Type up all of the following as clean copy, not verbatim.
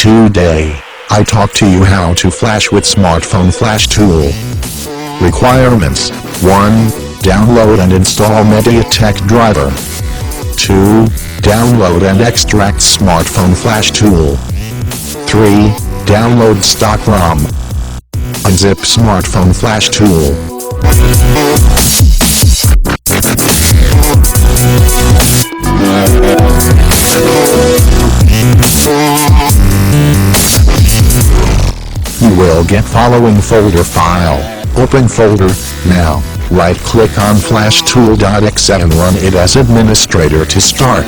Today, I talk to you how to flash with smartphone FlashTool. Requirements: 1. Download and install MediaTek driver. 2. Download and extract smartphone FlashTool. 3. Download stock ROM. Unzip smartphone FlashTool. You will get following folder file. Open folder, now. Right-click on flashtool.exe and run it as administrator to start.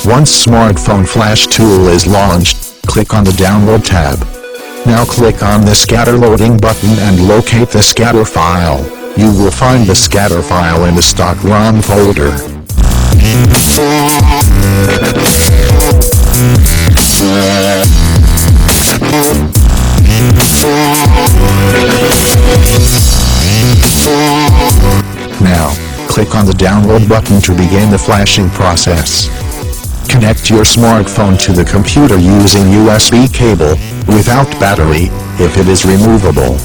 Once smartphone FlashTool is launched, click on the Download tab. Now click on the Scatter Loading button and locate the scatter file. You will find the scatter file in the stock ROM folder. Now, click on the download button to begin the flashing process. Connect your smartphone to the computer using USB cable, without battery, if it is removable.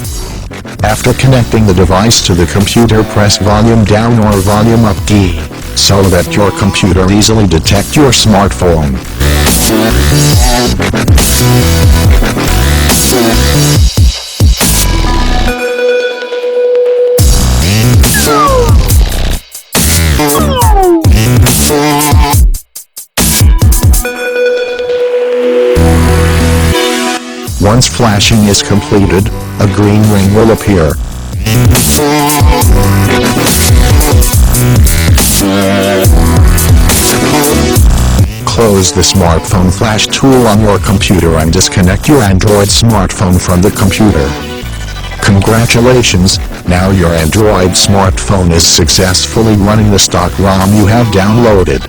After connecting the device to the computer, press volume down or volume up key, so that your computer easily detects your smartphone. Once flashing is completed, a green ring will appear. Close the smartphone FlashTool on your computer and disconnect your Android smartphone from the computer. Congratulations, now your Android smartphone is successfully running the stock ROM you have downloaded.